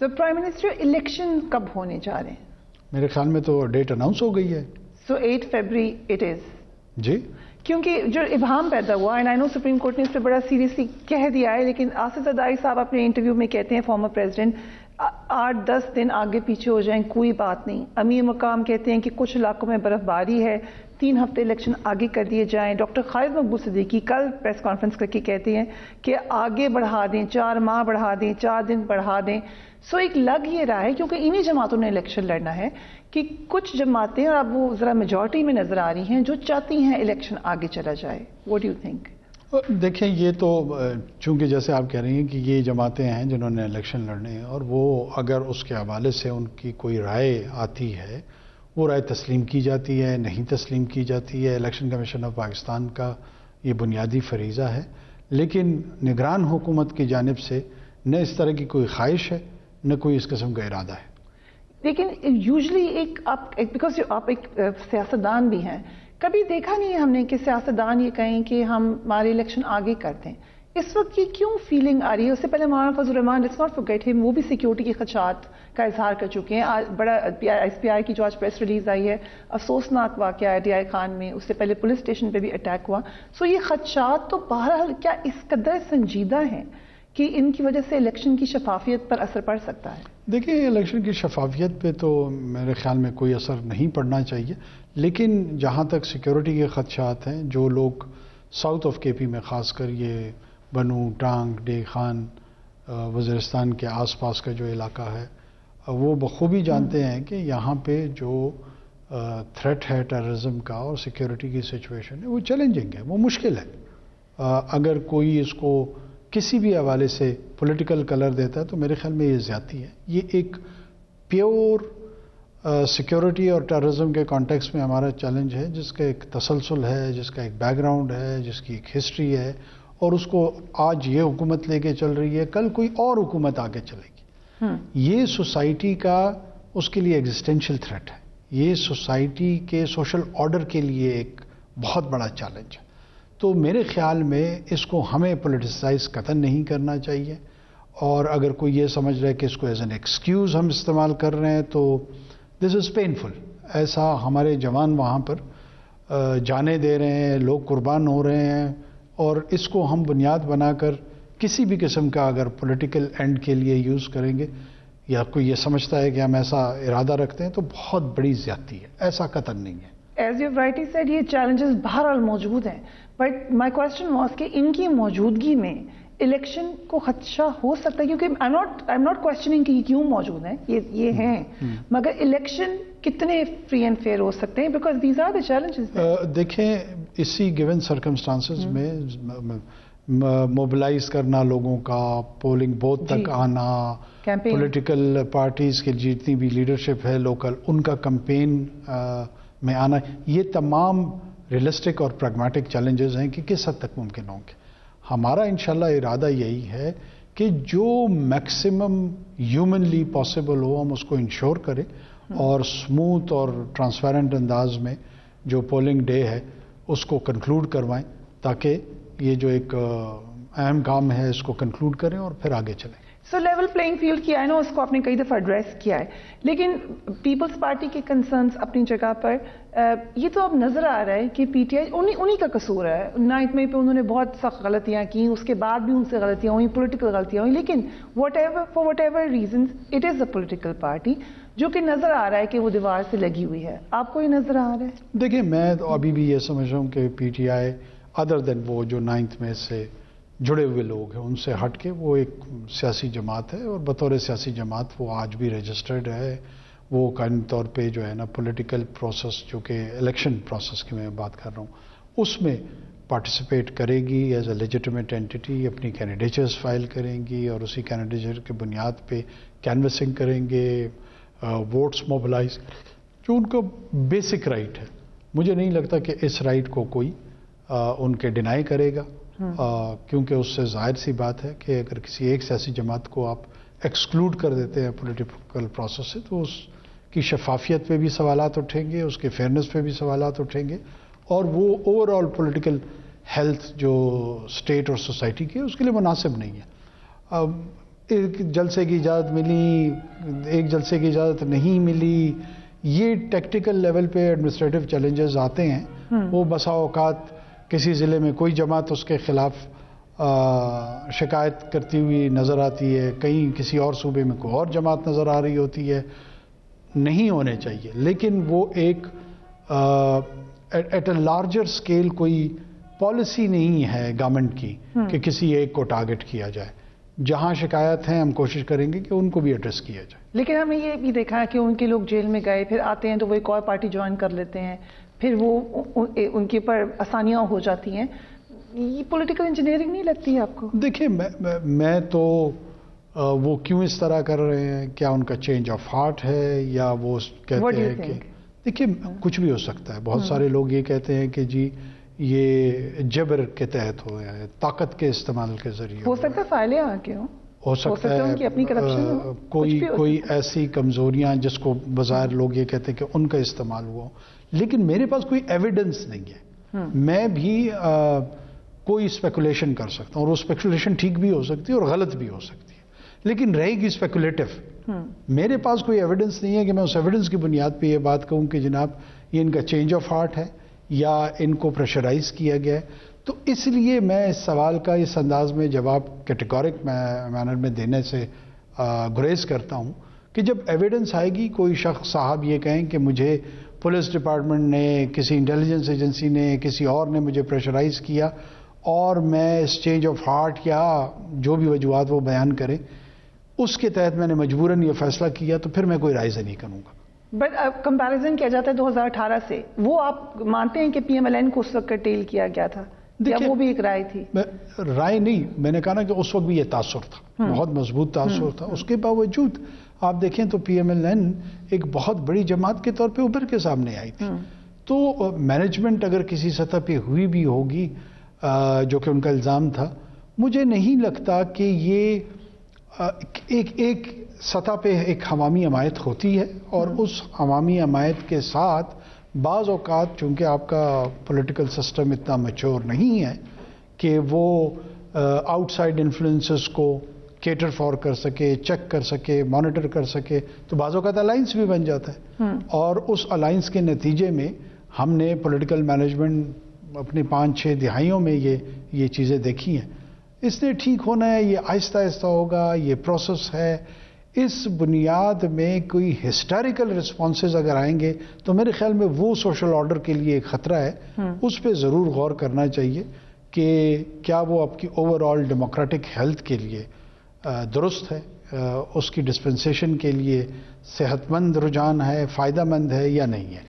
تو prime minister election کب ہونے جا رہے ہیں؟ میرے خیال میں تو ڈیٹ اناؤنس ہو گئی ہے. سو 8 فیبری اٹ از. جی کیونکہ جو ابہام پیدا ہوا and I know supreme court نے اس پہ بڑا سیریسلی کہہ دیا ہے، لیکن آصف زرداری صاحب اپنے انٹرویو میں کہتے ہیں فارمر پریزیڈنٹ 8-10 دن آگے پیچھے ہو جائیں کوئی بات نہیں. امیر مقام کہتے ہیں کہ کچھ علاقوں میں برف باری ہے، 3 ہفتے الیکشن آگے کر دیے جائیں. ڈاکٹر خالد مقبول صدیقی کل پریس کانفرنس کر کے کہتے ہیں کہ آگے بڑھا دیں، 4 ماہ بڑھا دیں، 4 دن بڑھا دیں. سو ایک لگ یہ رہا ہے کیونکہ انہی جماعتوں نے الیکشن لڑنا ہے کہ کچھ جماعتیں، اور اب وہ ذرا میجورٹی میں نظر آ رہی ہیں، جو چاہتی ہیں الیکشن آگے چلا جائے. What do you think? دیکھیں یہ تو چونکہ جیسے آپ کہہ رہی ہیں کہ یہ جماعتیں ہیں جنہوں نے الیکشن لڑنے ہیں، اور وہ اگر اس کے حوالے سے ان کی کوئی رائے آتی ہے، وہ رائے تسلیم کی جاتی ہے، نہیں تسلیم کی جاتی ہے. الیکشن کمیشن آف پاکستان کا یہ بنیادی فریضہ ہے، لیکن نگران حکومت کی جانب سے نہ اس طرح کی کوئی خواہش ہے، نہ کوئی اس قسم کا ارادہ ہے. لیکن یوزلی بیکاز آپ ایک سیاستدان بھی ہیں، کبھی دیکھا نہیں ہے ہم نے کہ سیاستدان یہ کہیں کہ ہمارے الیکشن آگے کرتے ہیں. اس وقت یہ کیوں فیلنگ آ رہی ہے؟ اس سے پہلے مولانا فضل الرحمان، لیٹس ناٹ فرگیٹ ہم، وہ بھی سیکیورٹی کے خدشات کا اظہار کر چکے ہیں. بڑا ایس پی آئی کی جو آج پریس ریلیز آئی ہے، افسوسناک واقعہ ہے ڈی آئی خان میں، اس سے پہلے پولیس اسٹیشن پہ بھی اٹیک ہوا. سو یہ خدشات تو بہرحال کیا اس قدر سنجیدہ ہیں کہ ان کی وجہ سے الیکشن کی شفافیت پر اثر پڑ سکتا ہے؟ دیکھیں الیکشن کی شفافیت پہ تو میرے خیال میں کوئی اثر نہیں پڑنا چاہیے، لیکن جہاں تک سیکیورٹی کے خدشات ہیں، جو لوگ ساؤتھ آف کے پی میں خاص کر یہ بنو، ٹانگ، ڈے خان، وزیرستان کے آس پاس کا جو علاقہ ہے، وہ بخوبی جانتے ہیں کہ یہاں پہ جو تھریٹ ہے ٹیررزم کا اور سیکیورٹی کی سچویشن ہے، وہ چیلنجنگ ہے، وہ مشکل ہے. اگر کوئی اس کو کسی بھی حوالے سے پولیٹیکل کلر دیتا ہے تو میرے خیال میں یہ زیادتی ہے. یہ ایک پیور سیکیورٹی اور ٹیررزم کے کانٹیکس میں ہمارا چیلنج ہے، جس کا ایک تسلسل ہے، جس کا ایک بیک گراؤنڈ ہے، جس کی ایک ہسٹری ہے، اور اس کو آج یہ حکومت لے کے چل رہی ہے، کل کوئی اور حکومت آگے چلے گی. یہ سوسائٹی کا اس کے لیے ایگزسٹینشیل تھریٹ ہے، یہ سوسائٹی کے سوشل آرڈر کے لیے ایک بہت بڑا چیلنج ہے. تو میرے خیال میں اس کو ہمیں پولیٹیسائز قطعاً نہیں کرنا چاہیے، اور اگر کوئی یہ سمجھ رہا ہے کہ اس کو ایز این ایکسکیوز ہم استعمال کر رہے ہیں تو دس از پینفل. ایسا ہمارے جوان وہاں پر جانیں دے رہے ہیں، لوگ قربان ہو رہے ہیں، اور اس کو ہم بنیاد بنا کر کسی بھی قسم کا اگر پولیٹیکل اینڈ کے لیے یوز کریں گے، یا کوئی یہ سمجھتا ہے کہ ہم ایسا ارادہ رکھتے ہیں، تو بہت بڑی زیادتی ہے. ایسا قطعاً نہیں ہے. ایز یو رائٹلی سیڈ، یہ چیلنجز بہرحال موجود ہیں، بٹ مائی کوشچن واز کہ ان کی موجودگی میں الیکشن کو خدشہ ہو سکتا ہے، کیونکہ آئی ایم ناٹ کوشچننگ کہ یہ کیوں موجود ہیں، یہ ہیں، مگر الیکشن کتنے فری اینڈ فیئر ہو سکتے ہیں، because these are the challenges. دیکھیں اسی گیون سرکمسٹانسز میں موبلائز کرنا لوگوں کا، پولنگ بوتھ تک آنا، پولیٹیکل پارٹیز کی جتنی بھی لیڈرشپ ہے لوکل، ان کا کمپین میں آنا، یہ تمام ریئلسٹک اور پریگمیٹک چیلنجز ہیں کہ کس حد تک ممکن ہوں گے. ہمارا انشاءاللہ ارادہ یہی ہے کہ جو میکسیمم ہیومنلی پاسبل ہو ہم اس کو انشور کریں، اور اسموتھ اور ٹرانسپیرنٹ انداز میں جو پولنگ ڈے ہے اس کو کنکلوڈ کروائیں، تاکہ یہ جو ایک اہم کام ہے اس کو کنکلوڈ کریں اور پھر آگے چلیں. سو لیول پلینگ فیلڈ کی آئی نو، اس کو آپ نے کئی دفعہ ایڈریس کیا ہے، لیکن پیپلز پارٹی کے کنسرنز اپنی جگہ پر، یہ تو اب نظر آ رہا ہے کہ پی ٹی آئی انہی کا قصور ہے. 9 مئی پہ انہوں نے بہت سخت غلطیاں کی، اس کے بعد بھی ان سے غلطیاں ہوئیں، پولیٹیکل غلطیاں ہوئیں، لیکن for what ever reasons it is a political party جو کہ نظر آ رہا ہے کہ وہ دیوار سے لگی ہوئی ہے. آپ کو یہ نظر آ رہا ہے؟ دیکھیں میں تو ابھی بھی یہ سمجھ رہا ہوں کہ پی ٹی آئی ادر دین وہ جو 9 مئی سے جڑے ہوئے لوگ ہیں ان سے ہٹ کے وہ ایک سیاسی جماعت ہے، اور بطور سیاسی جماعت وہ آج بھی رجسٹرڈ ہے. وہ قانونی طور پہ جو ہے نا پولیٹیکل پروسیس، جو کہ الیکشن پروسیس کی میں بات کر رہا ہوں، اس میں پارٹیسپیٹ کرے گی ایز اے لیجیٹمیٹ اینٹی، اپنی کینڈیڈیچرز فائل کریں گی، اور اسی کینڈیڈیچر کی بنیاد پہ کینوسنگ کریں گے، ووٹس موبلائز، جو ان کا بیسک رائٹ ہے. مجھے نہیں لگتا کہ اس رائٹ کو کوئی ان کے ڈینائی کرے گا، کیونکہ اس سے ظاہر سی بات ہے کہ اگر کسی ایک سیاسی جماعت کو آپ ایکسکلوڈ کر دیتے ہیں پولیٹیکل پروسیس سے، تو اس کی شفافیت پہ بھی سوالات اٹھیں گے، اس کے فیئرنس پہ بھی سوالات اٹھیں گے، اور وہ اوور آل پولیٹیکل ہیلتھ جو اسٹیٹ اور سوسائٹی کی ہے اس کے لیے مناسب نہیں ہے. ایک جلسے کی اجازت ملی، ایک جلسے کی اجازت نہیں ملی، یہ ٹیکٹیکل لیول پہ ایڈمنسٹریٹو چیلنجز آتے ہیں. وہ بسا اوقات کسی ضلع میں کوئی جماعت اس کے خلاف شکایت کرتی ہوئی نظر آتی ہے، کہیں کسی اور صوبے میں کوئی اور جماعت نظر آ رہی ہوتی ہے. نہیں ہونے چاہیے، لیکن وہ ایک ایٹ اے لارجر اسکیل کوئی پالیسی نہیں ہے گورنمنٹ کی کہ کسی ایک کو ٹارگٹ کیا جائے. جہاں شکایت ہیں ہم کوشش کریں گے کہ ان کو بھی ایڈریس کیا جائے. لیکن ہم نے یہ بھی دیکھا ہے کہ ان کے لوگ جیل میں گئے، پھر آتے ہیں تو وہ ایک اور پارٹی جوائن کر لیتے ہیں، پھر وہ ان کے اوپر آسانیاں ہو جاتی ہیں. یہ پولیٹیکل انجینئرنگ نہیں لگتی ہے آپ کو؟ دیکھیں میں تو وہ کیوں اس طرح کر رہے ہیں، کیا ان کا چینج آف ہارٹ ہے یا وہ کہتے ہیں کہ دیکھیں کچھ بھی ہو سکتا ہے. بہت سارے لوگ یہ کہتے ہیں کہ جی یہ جبر کے تحت ہو ہے، طاقت کے استعمال کے ذریعے ہو سکتا ہے فائلیں آ کے ہو سکتا ہے ان کی اپنی کرپشن کوئی ایسی کمزوریاں جس کو بظاہر لوگ یہ کہتے ہیں کہ ان کا استعمال ہوا. لیکن میرے پاس کوئی ایویڈنس نہیں ہے. میں بھی کوئی اسپیکولیشن کر سکتا ہوں، اور وہ اسپیکولیشن ٹھیک بھی ہو سکتی ہے اور غلط بھی ہو سکتی ہے، لیکن رہے گی اسپیکولیٹو. میرے پاس کوئی ایویڈنس نہیں ہے کہ میں اس ایویڈنس کی بنیاد پہ یہ بات کہوں کہ جناب یہ ان کا چینج آف ہارٹ ہے یا ان کو پریشرائز کیا گیا ہے. تو اس لیے میں اس سوال کا اس انداز میں جواب کیٹیگورک مینر میں دینے سے گریز کرتا ہوں کہ جب ایویڈنس آئے گی، کوئی شخص صاحب یہ کہیں کہ مجھے پولیس ڈپارٹمنٹ نے، کسی انٹیلیجنس ایجنسی نے، کسی اور نے مجھے پریشرائز کیا اور میں اس چینج آف ہارٹ یا جو بھی وجوہات وہ بیان کریں اس کے تحت میں نے مجبوراً یہ فیصلہ کیا، تو پھر میں کوئی رائے سے نہیں کروں گا. بٹ کمپیریزن کیا جاتا ہے 2018 سے، وہ آپ مانتے ہیں کہ پی ایم ایل این کو اس وقت کرٹیل کیا گیا تھا یا وہ بھی ایک رائے تھی؟ رائے نہیں، میں نے کہا نا کہ اس وقت بھی یہ تاثر تھا، بہت مضبوط تاثر تھا. اس کے باوجود آپ دیکھیں تو پی ایم ایل این ایک بہت بڑی جماعت کے طور پہ ابھر کے سامنے آئی تھی. تو مینجمنٹ اگر کسی سطح پہ ہوئی بھی ہوگی جو کہ ان کا الزام تھا، مجھے نہیں لگتا کہ یہ ایک سطح پہ ایک عوامی حمایت ہوتی ہے، اور اس عوامی حمایت کے ساتھ بعض اوقات چونکہ آپ کا پولیٹیکل سسٹم اتنا میچور نہیں ہے کہ وہ آؤٹ سائڈ انفلوئنسز کو کیٹر فار کر سکے، چیک کر سکے، مانیٹر کر سکے، تو بعض اوقات الائنس بھی بن جاتا ہے. اور اس الائنس کے نتیجے میں ہم نے پولیٹیکل مینجمنٹ اپنی 5-6 دہائیوں میں یہ چیزیں دیکھی ہیں. اس نے ٹھیک ہونا ہے، یہ آہستہ آہستہ ہوگا، یہ پروسیس ہے. اس بنیاد میں کوئی ہسٹوریکل رسپانسز اگر آئیں گے تو میرے خیال میں وہ سوشل آرڈر کے لیے ایک خطرہ ہے. اس پہ ضرور غور کرنا چاہیے کہ کیا وہ آپ کی اوور آل ڈیموکریٹک ہیلتھ کے لیے درست ہے، اس کی ڈسپنسیشن کے لیے صحت مند رجحان ہے، فائدہ مند ہے یا نہیں ہے.